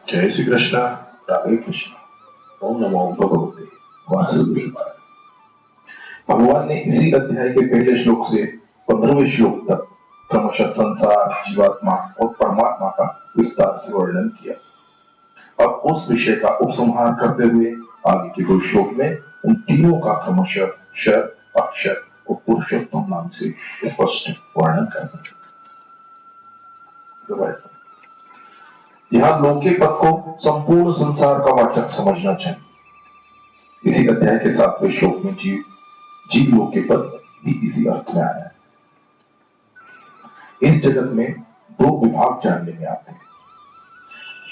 जय श्री कृष्ण। राधे कृष्ण। ओम नमो भगवते वासुदेवाय। भगवान ने इसी अध्याय के पहले श्लोक से 15वें श्लोक तक क्रमशः संसार, जीवात्मा और परमात्मा का विस्तार से वर्णन किया। अब उस विषय का उपसंहार करते हुए आगे के 2 श्लोक में उन तीनों का क्रमशः क्षर, अक्षर और पुरुषोत्तम नाम से स्पष्ट वर्णन करते हैं। यहाँ लौकिक पद को संपूर्ण संसार का वाचक समझना चाहिए। इसी अध्याय के 7वें श्लोक में जीव लोक के पद भी इसी अर्थ में आया है। इस जगत में 2 विभाग जानने में आते हैं,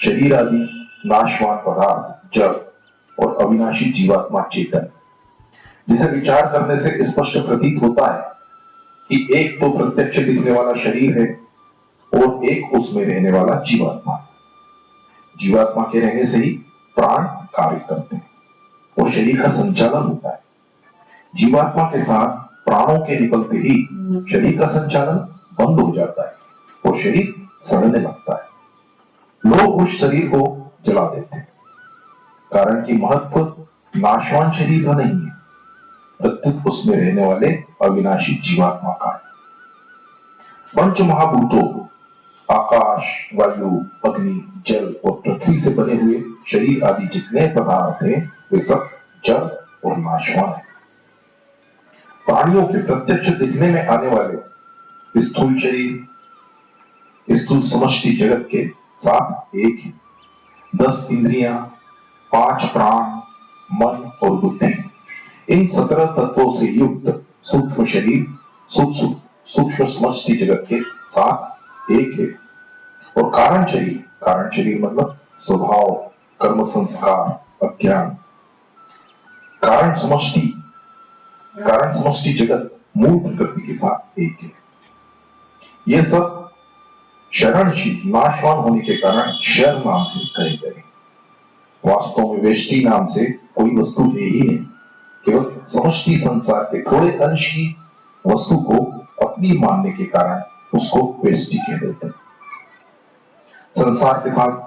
शरीर आदि नाशवान पदार्थ जड़ और अविनाशी जीवात्मा चेतन, जिसे विचार करने से स्पष्ट प्रतीत होता है कि एक तो प्रत्यक्ष दिखने वाला शरीर है और एक उसमें रहने वाला जीवात्मा। जीवात्मा के रहने से ही प्राण कार्य करते हैं और शरीर का संचालन होता है। जीवात्मा के साथ प्राणों के निकलते ही शरीर का संचालन बंद हो जाता है और शरीर सड़ने लगता है। लोग उस शरीर को जला देते हैं, कारण कि महत्व नाशवान शरीर का नहीं है, प्रत्युत उसमें रहने वाले अविनाशी जीवात्मा का है। पंच महाभूतों आकाश, वायु, अग्नि, जल और पृथ्वी से बने हुए शरीर आदि जितने पदार्थ हैं वे सब जड़ और नाशवान है। प्राणियों के प्रत्यक्ष दिखने में आने वाले स्थूल शरीर, स्थूल समष्टि जगत के साथ एक ही 10 इंद्रियां, 5 प्राण, मन और बुद्धि, इन 17 तत्वों से युक्त सूक्ष्म शरीर सूक्ष्म समष्टि जगत के साथ एक है। और कारण शरीर मतलब स्वभाव, कर्म, संस्कार, अज्ञान। कारण समष्टि जगत मूल प्रकृति के साथ एक है। यह सब शरणशील नाशवान होने के कारण शर नाम से कहे गए। वास्तव में वेष्टि नाम से कोई वस्तु है ही नहीं, केवल समष्टि संसार के थोड़े अंश की वस्तु को अपनी मानने के कारण उसको वेष्टि कह देते हैं। संसार के साथ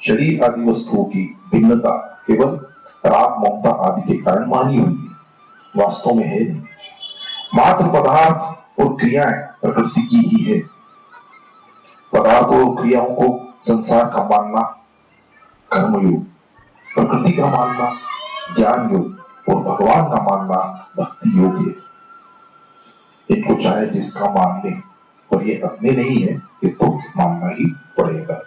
शरीर आदि वस्तुओं की भिन्नता केवल राग, ममता आदि के कारण मानी हुई है, वास्तव में है नहीं। मात्र पदार्थ और क्रियाएं प्रकृति की ही है। पदार्थ और क्रियाओं को संसार का मानना कर्मयोग, प्रकृति का मानना ज्ञान योग और भगवान का मानना भक्ति योग है। इनको चाहे जिसका मान ले, पर ये अपने नहीं है, ये तो मानना ही पड़ेगा।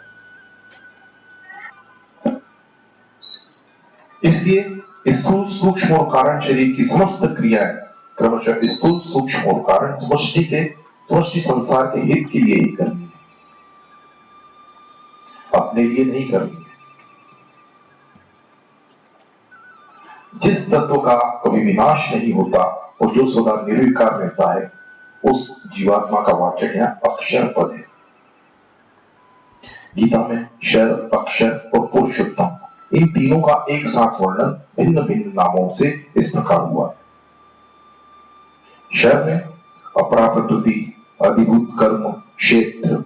इसलिए स्थूल, सूक्ष्म और कारण शरीर की समस्त क्रियाएं क्रमशः स्थूल, सूक्ष्म और कारण समष्टि संसार के हित के लिए ही करनी है, अपने लिए नहीं करनी है। जिस तत्व का कभी विनाश नहीं होता और जो सदा निर्विकार रहता है, उस जीवात्मा का वाचक यहाँ अक्षर पद है। गीता में क्षर, अक्षर और पुरुषोत्तम, इन तीनों का एक साथ वर्णन भिन्न भिन्न नामों से इस प्रकार हुआ है। क्षर में अपरा प्रकृति, अधिभूत कर्म, क्षेत्र,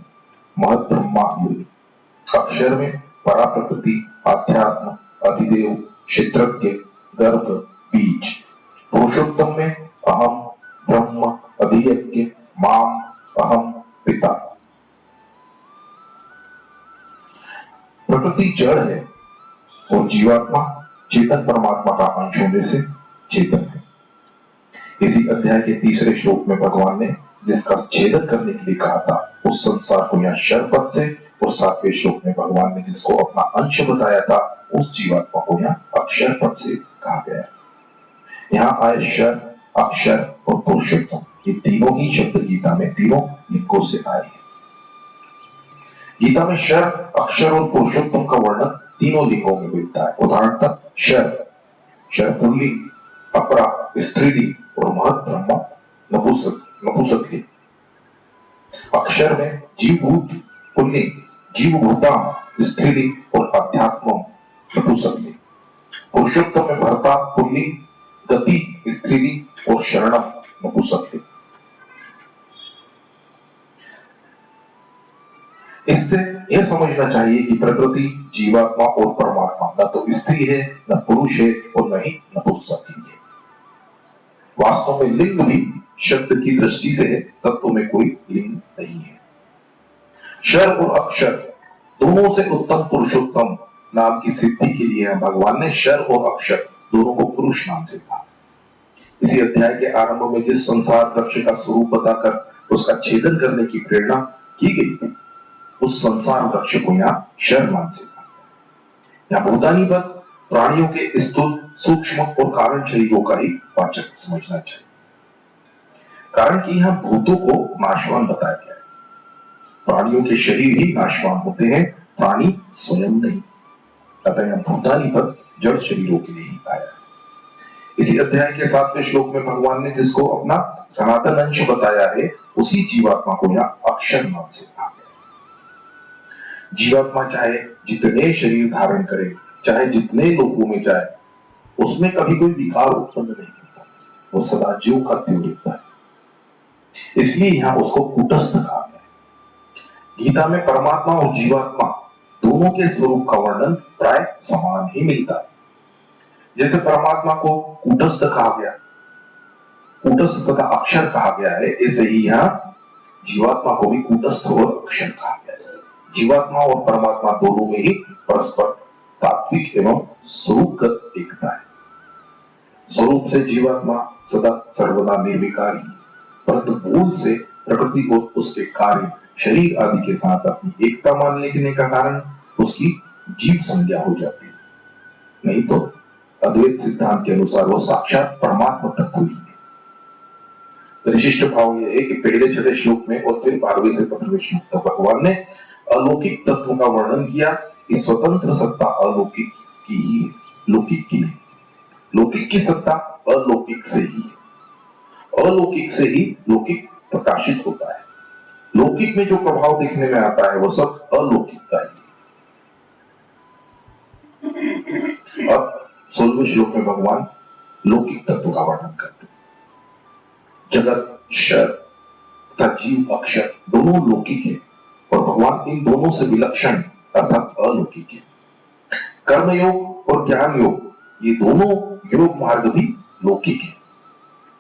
महत ब्रह्मा योनि। अक्षर में परा प्रकृति, आध्यात्म, अधिदेव, क्षेत्रज्ञ, गर्भ, बीज। पुरुषोत्तम में अहम, ब्रह्म, अधियज्ञ, माम, अहम, पिता। प्रकृति जड़ है और जीवात्मा चेतन परमात्मा का अंश होने से चेतन है। इसी अध्याय के 3रे श्लोक में भगवान ने जिसका छेदन करने के लिए कहा था, उस संसार को यहाँ शर पद से, और 7वें श्लोक में भगवान ने जिसको अपना अंश बताया था, उस जीवात्मा को यहाँ अक्षर पद से कहा गया। यहाँ आए शर, अक्षर और पुरुषोत्तम, ये तीनों ही शब्द गीता में तीनों लिंगों से आए हैं। गीता में शर, अक्षर और पुरुषोत्तम का वर्णन तीनों लिंगों में मिलता है। उदाहरणतः शर पुल्लिंग, अपरा स्त्रीलिंग और महत ब्रह्म नपुंसकलिंग। अक्षर में जीवभूत पुल्लिंग, जीवभूता स्त्रीलिंग और अध्यात्म नपुंसकलिंग। पुरुषोत्तम में भर्ता पुल्लिंग, गति स्त्रीलिंग और शरणम नपुंसकलिंग। इससे यह समझना चाहिए कि प्रकृति, जीवात्मा और परमात्मा न तो स्त्री है, न पुरुष है और न ही नपुंसक है। वास्तव में लिंग भी शब्द की दृष्टि से है, तत्व में कोई लिंग नहीं है। शर और अक्षर दोनों से उत्तम पुरुषोत्तम नाम की सिद्धि के लिए भगवान ने शर और अक्षर दोनों को पुरुष नाम से कहा। इसी अध्याय के आरंभ में जिस संसार वृक्ष का स्वरूप बताकर उसका छेदन करने की प्रेरणा की गई थी, उस संसार वृक्ष को यहाँ शर नाम से कहा। यहाँ भूतानी पद प्राणियों के स्थूल, सूक्ष्म और कारण शरीरों का ही वाचक समझना चाहिए, कारण कि यहाँ भूतों को नाशवान बताया गया है। प्राणियों के शरीर ही नाशवान होते हैं, प्राणी स्वयं नहीं। अतः यहाँ भूतानी पद जड़ शरीरों के लिए ही आया है। इसी अध्याय के 7वें श्लोक में भगवान ने जिसको अपना सनातन अंश बताया है, उसी जीवात्मा को यहाँ अक्षर नाम से कहा गया। जीवात्मा चाहे जितने शरीर धारण करे, चाहे जितने लोगों में जाए, उसमें कभी कोई विकार उत्पन्न नहीं होता, वो सदा ज्यों का त्यों रहता है। इसलिए यहाँ उसको कूटस्थ कहा गया है। गीता में परमात्मा और जीवात्मा दोनों के स्वरूप का वर्णन प्राय समान ही मिलता है। जैसे परमात्मा को कूटस्थ कहा गया, कूटस्थ तथा अक्षर कहा गया है, ऐसे ही यहाँ जीवात्मा को भी कूटस्थ और अक्षर कहा गया है। जीवात्मा और परमात्मा दोनों में ही परस्पर तात्विक एवं स्वरूपगत एकता है। स्वरूप से जीवात्मा सदा सर्वदा निर्विकारी, परंतु भूल से प्रकृति और उसके कार्य, शरीर आदि के साथ अपनी एकता मान लेने का कारण उसकी जीव संज्ञा हो जाती है। नहीं तो अद्वैत सिद्धांत के अनुसार वो साक्षात परमात्मा तत्व ही है। विशिष्ट भाव यह है कि पहले 6 श्लोक में और फिर 12वें से 15वें श्लोक तक भगवान ने अलौकिक तत्वों का वर्णन किया कि स्वतंत्र सत्ता अलौकिक की ही है, लौकिक की नहीं। लौकिक की सत्ता अलौकिक से ही है, अलौकिक से ही लौकिक प्रकाशित होता है। लौकिक में जो प्रभाव देखने में आता है वो सब अलौकिक का ही है। अब 16वें श्लोक में भगवान लौकिक तत्व का वर्णन करते हैं। जगत, शर तथा जीव अक्षर दोनों लौकिक है और भगवान इन दोनों से विलक्षण अर्थात अलौकिक है। कर्मयोग और ज्ञान योग ये दोनों योग मार्ग भी लौकिक है।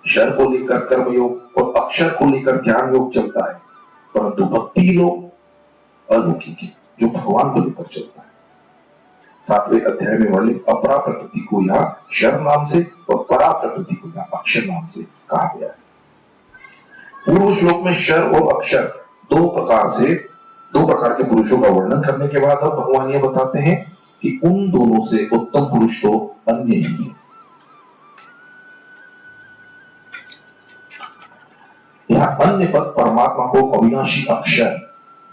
शर को लेकर कर्मयोग और अक्षर को लेकर ज्ञान योग चलता है, परंतु भक्ति योग अलौकिक है जो भगवान को लेकर चलता है। 7वें अध्याय में वर्णित अपरा प्रकृति को यहाँ शर नाम से और परा प्रकृति को यहाँ अक्षर नाम से कहा गया है। पूर्व श्लोक में शर और अक्षर दो प्रकार के पुरुषों का वर्णन करने के बाद अब भगवान ये बताते हैं कि उन दोनों से उत्तम पुरुष तो अन्य ही है। यहाँ अन्य पद परमात्मा को अविनाशी अक्षर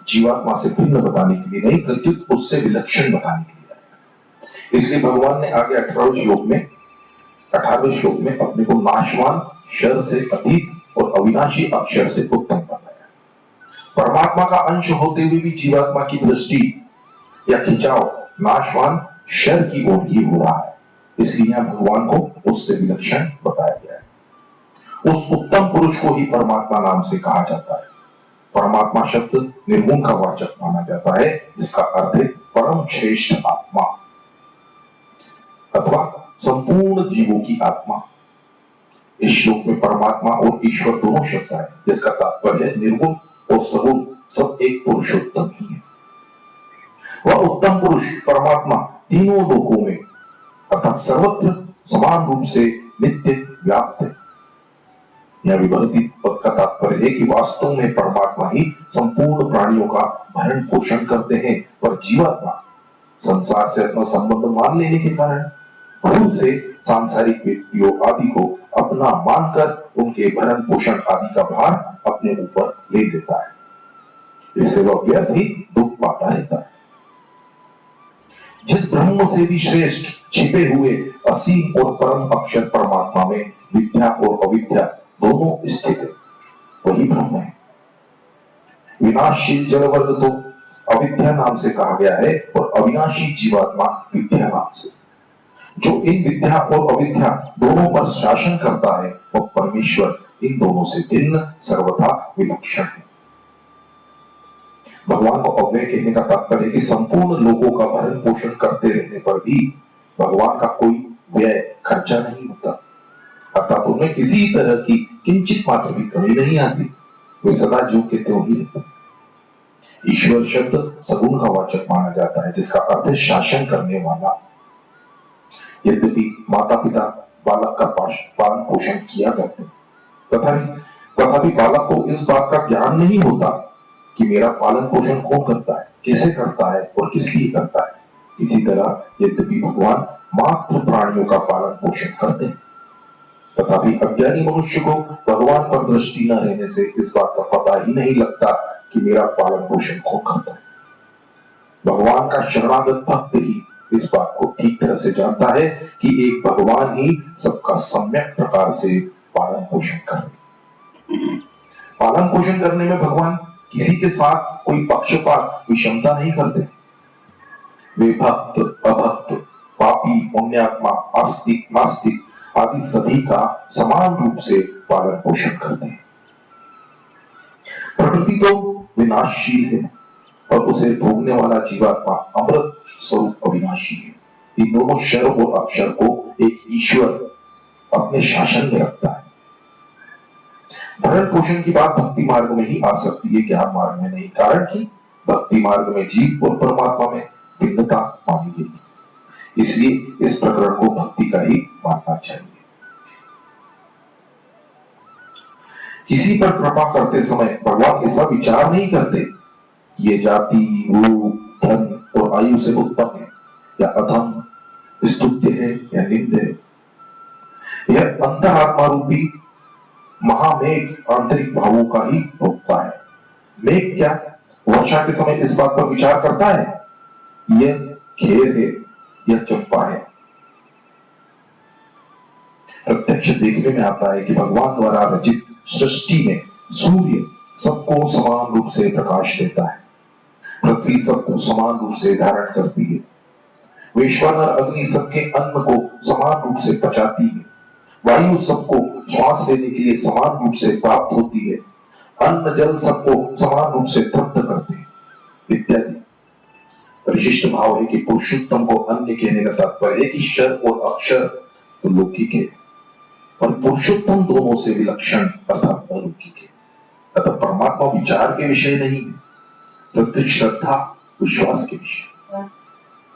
जीवात्मा से भिन्न बताने के लिए नहीं, प्रत्युत उससे विलक्षण बताने के लिए आया। इसलिए भगवान ने आगे 18वें श्लोक में अपने को नाशवान शर से अतीत और अविनाशी अक्षर से उत्तम बताया। परमात्मा का अंश होते हुए भी जीवात्मा की दृष्टि या खिंचाव नाशवान शर की ओर ही हो रहा है, इसलिए यहाँ भगवान को उससे विलक्षण बताया गया है। उस उत्तम पुरुष को ही परमात्मा नाम से कहा जाता है। परमात्मा शब्द निर्गुण का वाचक माना जाता है, जिसका अर्थ है परम श्रेष्ठ आत्मा अथवा संपूर्ण जीवों की आत्मा। इस श्लोक में परमात्मा और ईश्वर दोनों शब्द है, जिसका तात्पर्य है निर्गुण और सगुण सब एक पुरुषोत्तम ही है। वह उत्तम पुरुष परमात्मा तीनों लोकों में अर्थात सर्वत्र समान रूप से नित्य व्याप्त है। यह विभक्ति पद का तात्पर्य है कि वास्तव में परमात्मा ही संपूर्ण प्राणियों का भरण पोषण करते हैं, पर जीवात्मा संसार से अपना संबंध मान लेने के कारण भूल से सांसारिक व्यक्तियों आदि को अपना मानकर उनके भरण पोषण आदि का भार अपने ऊपर ले लेता है। इससे वह व्यर्थ ही दुख पाता रहता है। जिस ब्रह्म से भी श्रेष्ठ छिपे हुए असीम और परम अक्षर परमात्मा में विद्या और अविद्या दोनों स्थित है, वही ब्रह्म है। विनाशशील जड़ वर्ग तो अविद्या नाम से कहा गया है और अविनाशी जीवात्मा विद्या नाम से। जो इन विद्या और अविद्या दोनों पर शासन करता है, वह परमेश्वर इन दोनों से भिन्न सर्वथा विलक्षण है। भगवान को अव्यय कहने का तात्पर्य है कि संपूर्ण लोगों का भरण पोषण करते रहने पर भी भगवान का कोई व्यय खर्चा नहीं होता, अर्थात उनमें किसी तरह की किंचित मात्र भी कमी नहीं आती, वे सदा ज्यों के त्यों ही रहते। ईश्वर शब्द सगुण का वाचक माना जाता है, जिसका अर्थ है शासन करने वाला। यद्यपि माता पिता बालक का पालन पोषण किया करते, तथापि बालक को इस बात का ज्ञान नहीं होता कि मेरा पालन पोषण कौन करता है, कैसे करता है और किस लिए करता है। इसी तरह यद्यपि भगवान मात्र प्राणियों का पालन पोषण करते हैं, तथापि अज्ञानी मनुष्य को भगवान पर दृष्टि न रहने से इस बात का पता ही नहीं लगता कि मेरा पालन पोषण कौन करता है। भगवान का शरणागत भक्त ही इस बात को ठीक तरह से जानता है कि एक भगवान ही सबका सम्यक प्रकार से पालन पोषण करते। पालन पोषण करने में भगवान किसी के साथ कोई पक्षपात विषमता नहीं करते। वे भक्त अभक्त पापी पुण्यात्मा आस्तिक नास्तिक आदि सभी का समान रूप से पालन पोषण करते हैं। प्रकृति तो विनाशशील है और उसे भोगने वाला जीवात्मा अमृत स्वरूप अविनाशी है। इन दोनों क्षर और अक्षर को एक ईश्वर अपने शासन में रखता है। भरण पोषण की बात भक्ति मार्ग में ही आ सकती है, ज्ञान मार्ग में नहीं, कारण कि भक्ति मार्ग में जीव और परमात्मा में भिन्नता मानी गई, इसलिए इस प्रकरण को भक्ति का ही मानना चाहिए। किसी पर कृपा करते समय भगवान ऐसा विचार नहीं करते ये जाति रूप धन और आयु से उत्तम है या अधम, स्तुत्य है या निंद्य है। यह अंतरात्मा रूपी महामेघ आंतरिक भावों का ही रोकता है। मेघ क्या वर्षा के समय इस बात पर विचार करता है यह खेर है यह चंपा है। प्रत्यक्ष देखने में आता है कि भगवान द्वारा रचित सृष्टि में सूर्य सबको समान रूप से प्रकाश देता है, पृथ्वी सबको समान रूप से धारण करती है, वैश्वानर अग्नि सबके अन्न को समान रूप से पचाती है, वायु सबको श्वास लेने के लिए समान रूप से प्राप्त होती है, अन्न जल सबको समान रूप से तृप्त करते हैं इत्यादि। विशिष्ट भाव है कि पुरुषोत्तम को अन्य कहने का तात्पर्य है कि क्षर और अक्षर तो लौकिक है और पुरुषोत्तम दोनों से विलक्षण अर्थात अलौकिक है। अतः परमात्मा विचार के विषय नहीं है, प्रत्येक श्रद्धा विश्वास के विषय।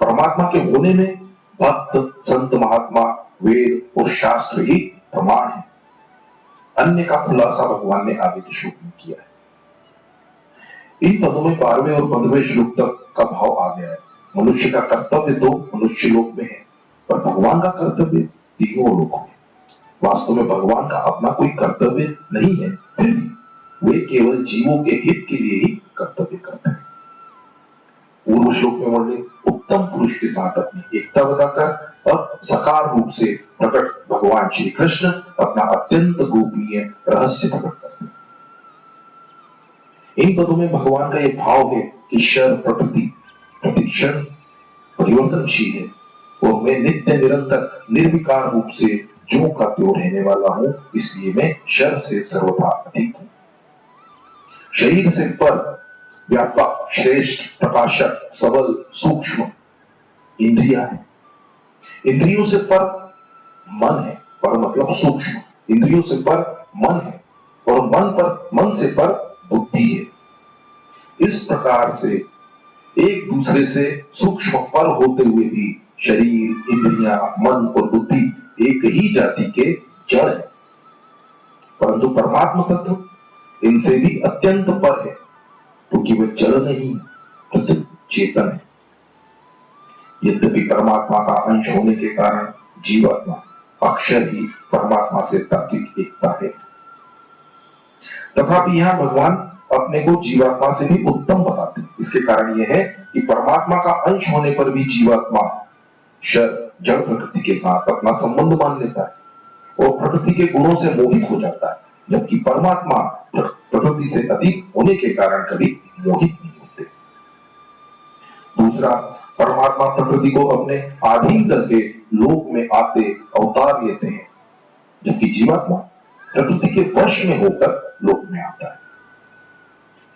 परमात्मा के होने में भक्त संत महात्मा वेद और शास्त्र ही प्रमाण है। अन्य का खुलासा भगवान ने आगे के श्लोक में किया है। इन पदों में 12वें और 15वें श्लोक तक का भाव आ गया है। मनुष्य का कर्तव्य तो मनुष्य लोक में है, पर भगवान का कर्तव्य तीनों लोकों में। वास्तव में भगवान का अपना कोई कर्तव्य नहीं है, फिर भी वे केवल जीवों के हित के लिए ही कर्तव्य करते हैं। पूर्व श्लोक में वर्णित उत्तम पुरुष के साथ अपनी एकता बताकर अब साकार रूप से प्रकट भगवान श्री कृष्ण अपना अत्यंत गोपनीय रहस्य प्रकट करते हैं। इन पदों में भगवान का यह भाव है कि शर प्रकृति प्रतिक्षण परिवर्तनशील है और मैं नित्य निरंतर निर्विकार रूप से ज्यों का त्यों रहने वाला हूं, इसलिए मैं शर से सर्वथा अधिक हूं। शरीर से पर व्यापक श्रेष्ठ प्रकाशक सबल सूक्ष्म इंद्रिया है। इंद्रियों से पर मन है, पर मतलब सूक्ष्म। इंद्रियों से पर मन है और मन से पर बुद्धि है। इस प्रकार से एक दूसरे से सूक्ष्म पर होते हुए भी शरीर इंद्रियां मन और बुद्धि एक ही जाति के जड़ है, परंतु परमात्मा तत्व इनसे भी अत्यंत पर है, क्योंकि वह जड़ नहीं प्रस्तुत चेतन है। यद्यपि परमात्मा का अंश होने के कारण जीवात्मा अक्षर ही परमात्मा से तात्विक एकता है, तथापि यहां भगवान अपने को जीवात्मा से भी उत्तम बताते हैं। इसके कारण यह है कि परमात्मा का अंश होने पर भी जीवात्मा जड़ प्रकृति के साथ अपना संबंध मान लेता है और प्रकृति के गुणों से मोहित हो जाता है, जबकि परमात्मा प्रकृति से अतीत होने के कारण कभी मोहित नहीं होते। दूसरा, परमात्मा प्रकृति को अपने अधीन करके लोक में आते अवतार लेते हैं, जबकि जीवात्मा प्रकृति के वश में होकर लोक में आता है।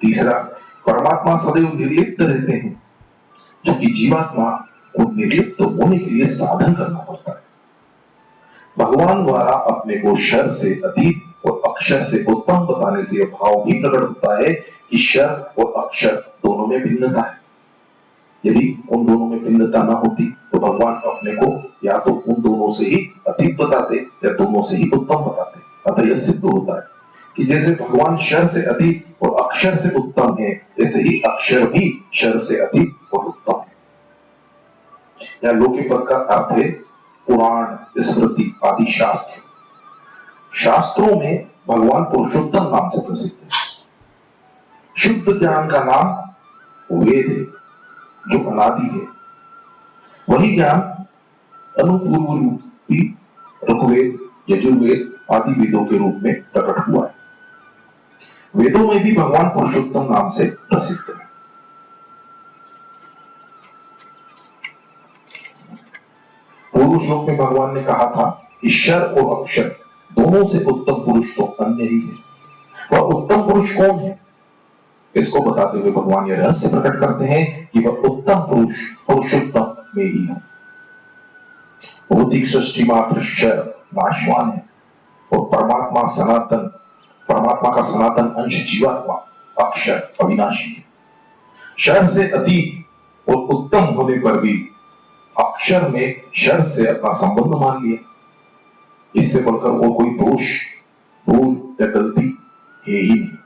तीसरा, परमात्मा सदैव निर्लिप्त रहते हैं, क्योंकि जीवात्मा को निर्लिप्त होने के लिए साधन करना पड़ता है। भगवान द्वारा अपने को शर से अतीत और अक्षर से उत्तम बताने से यह भाव भी प्रकट होता है कि शर और अक्षर दोनों में भिन्नता है। यदि उन दोनों में भिन्नता न होती तो भगवान अपने को या तो उन दोनों से ही अतीत बताते या दोनों से ही उत्तम बताते। अतः यह सिद्ध होता है कि जैसे भगवान शर से अतीत और अक्षर से उत्तम है, ऐसे ही अक्षर भी शर से अतीत और उत्तम है। या लौकिक पद का अर्थ है पुराण, स्मृति आदि शास्त्र। शास्त्रों में भगवान पुरुषोत्तम नाम से प्रसिद्ध है। शुद्ध ज्ञान का नाम वेद है, जो अनादि है। वही ज्ञान अनुपूर्व रूपी ऋग्वेद, यजुर्वेद आदि वेदों के रूप में प्रकट हुआ है। वेदों में भी भगवान पुरुषोत्तम नाम से प्रसिद्ध है। पूर्व श्लोक में भगवान ने कहा था कि शर और अक्षर दोनों से उत्तम पुरुष तो अन्य ही है। वह उत्तम पुरुष कौन है, इसको बताते हुए भगवान यह रहस्य प्रकट करते हैं कि वह उत्तम पुरुष पुरुषोत्तम में ही है। भौतिक सृष्टि मात्र शर नाशवान है और परमात्मा का सनातन अंश जीवात्मा अक्षर अविनाशी है। शर से अतीत और उत्तम होने पर भी अक्षर में शर से अपना संबंध मान लिया। इससे बढ़कर वो कोई दोष, भूल या गलती है ही नहीं।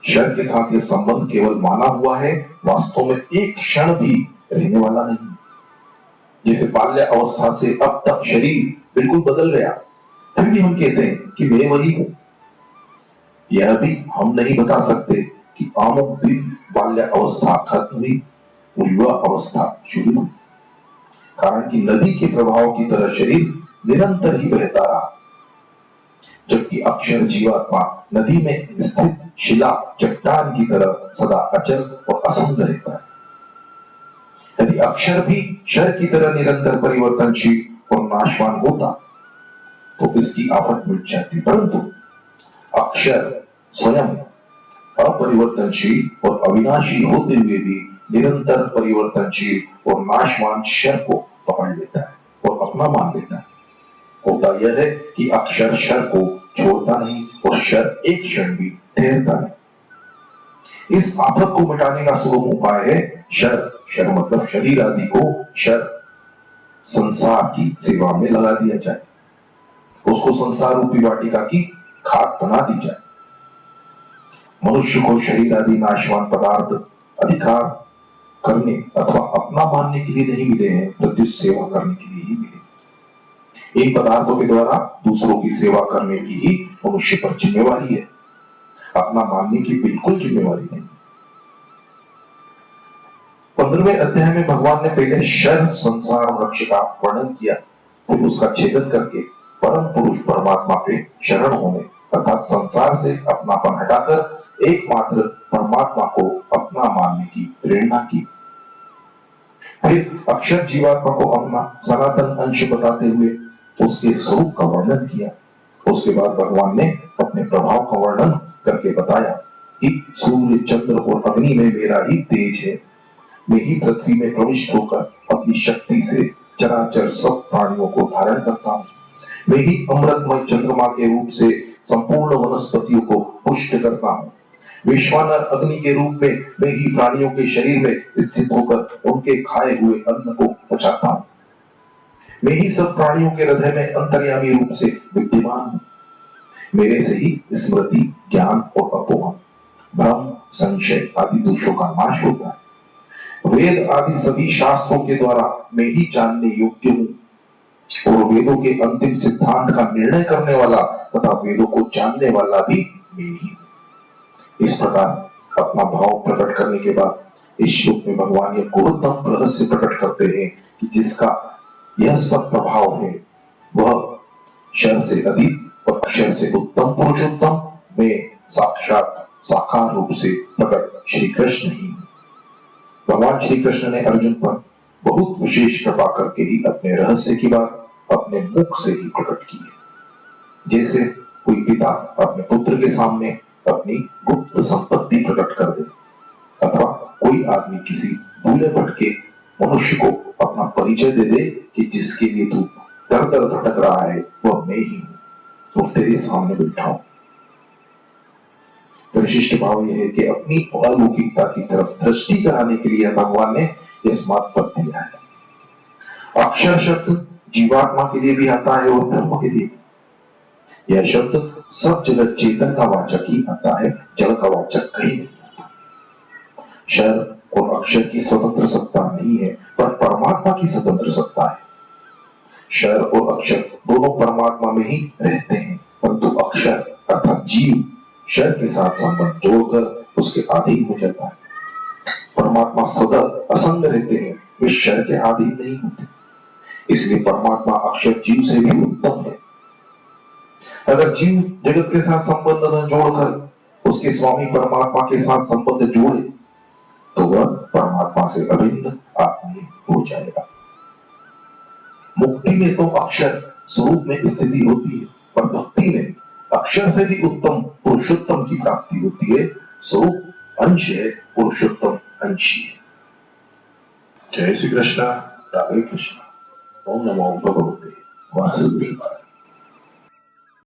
शर के साथ यह संबंध केवल माना हुआ है, वास्तव में एक क्षण भी रहने वाला नहीं। जैसे बाल्य अवस्था से अब तक शरीर बिल्कुल बदल गया, फिर भी हम कहते हैं कि मैं वही हूं। यह भी हम नहीं बता सकते कि अमुक दिन बाल्य अवस्था खत्म हुई और युवा अवस्था शुरू हुई, कारण कि नदी के प्रभाव की तरह शरीर निरंतर ही बहता रहा, जबकि अक्षर जीवात्मा नदी में स्थित शिला चट्टान की तरह सदा अचल और असंग रहता है। यदि अक्षर भी शर की तरह निरंतर परिवर्तनशील और नाशवान होता तो इसकी आफत मिट जाती, परंतु अक्षर स्वयं अपरिवर्तनशील और अविनाशी होते हुए भी निरंतर परिवर्तनशील और नाशवान शर को पकड़ लेता है और अपना मान लेता है। होता यह है कि अक्षर शर को छोड़ता नहीं और शर एक क्षण भी ठहरता नहीं। इस आफत को मिटाने का सुगम उपाय है शर मतलब शरीर आदि को शर संसार की सेवा में लगा दिया जाए, उसको संसार रूपी वाटिका की खाद बना दी जाए। मनुष्य को शरीर आदि नाशवान पदार्थ अधिकार करने अथवा अपना मानने के लिए नहीं मिले हैं, प्रत्युत सेवा करने के लिए ही मिले। इन पदार्थों के द्वारा दूसरों की सेवा करने की ही मनुष्य पर जिम्मेवारी है, अपना मानने की बिल्कुल जिम्मेवारी नहीं। 15वें अध्याय में भगवान ने पहले शर संसार वृक्ष का वर्णन किया, फिर उसका छेदन करके परम पुरुष परमात्मा के शरण होने अर्थात संसार से अपनापन हटाकर एकमात्र परमात्मा को अपना मानने की प्रेरणा की। फिर अक्षर जीवात्मा को अपना सनातन अंश बताते हुए उसके स्वरूप का वर्णन किया। उसके बाद भगवान ने अपने प्रभाव का वर्णन करके बताया कि सूर्य, चंद्र और अग्नि में मेरा ही तेज है। मैं ही पृथ्वी में प्रविष्ट होकर अपनी शक्ति से चराचर सब प्राणियों को धारण करता हूँ। मैं ही अमृतमय चंद्रमा के रूप से संपूर्ण वनस्पतियों को पुष्ट करता हूँ। विश्वानर अग्नि के रूप में मैं ही प्राणियों के शरीर में स्थित होकर उनके खाए हुए अन्न को पचाता हूँ। मैं ही सब प्राणियों के हृदय में अंतर्यामी रूप से विद्यमान हूँ। मेरे से ही स्मृति, ज्ञान और अपोहन, भ्रम, संशय आदि दोषों का नाश होता है। वेद आदि सभी शास्त्रों के द्वारा मैं ही जानने योग्य हूँ और वेदों के अंतिम सिद्धांत का निर्णय करने वाला तथा वेदों को जानने वाला भी मैं ही हूँ। इस प्रकार अपना भाव प्रकट करने के बाद इस श्लोक में भगवान यह गुरुत्तम रहस्य प्रकट करते हैं कि जिसका यह सब प्रभाव है वह शर से अधिक और अक्षर से उत्तम पुरुषोत्तम में साक्षात साकार रूप से प्रकट श्री कृष्ण ही। भगवान श्री कृष्ण ने अर्जुन पर बहुत विशेष कृपा करके ही अपने रहस्य की बात अपने मुख से ही प्रकट की है। जैसे कोई पिता अपने पुत्र के सामने अपनी गुप्त संपत्ति प्रकट कर दे, अथवा कोई आदमी किसी भूले भटके मनुष्य को अपना परिचय दे दे कि जिसके लिए तू दर दर भटक रहा है वह मैं ही हूं, तो तेरे सामने बैठा हूं। विशिष्ट भाव यह है कि अपनी अलौकिकता की तरफ दृष्टि कराने के लिए भगवान ने यह स्मार्ट पद दिया है। अक्षर शब्द जीवात्मा के लिए भी आता है और धर्म के लिए। यह शब्द सब जगत चेतन का वाचक ही आता है, जड़ का वाचक कहीं नहीं आता। क्षर और अक्षर की स्वतंत्र सत्ता नहीं है, पर परमात्मा की स्वतंत्र सत्ता है। क्षर और अक्षर दोनों परमात्मा में ही रहते हैं, परंतु अक्षर अर्थात जीव क्षर के साथ संबंध जोड़कर उसके अधीन हो जाता है। परमात्मा सदा असंग रहते हैं, वे क्षर के अधीन नहीं होते। इसलिए परमात्मा अक्षर जीव से भी उत्तम है। अगर जीव जगत के साथ संबंध न जोड़कर उसके स्वामी परमात्मा के साथ संबंध जोड़े तो वह परमात्मा से अभिन्न आत्मीय हो जाएगा। मुक्ति में तो अक्षर स्वरूप में स्थिति होती है, पर भक्ति में अक्षर से भी उत्तम पुरुषोत्तम की प्राप्ति होती है। स्वरूप अंश है, पुरुषोत्तम अंशी है। जय श्री कृष्ण, राधे कृष्ण। ओम नमो भगवते वासुदेवाय।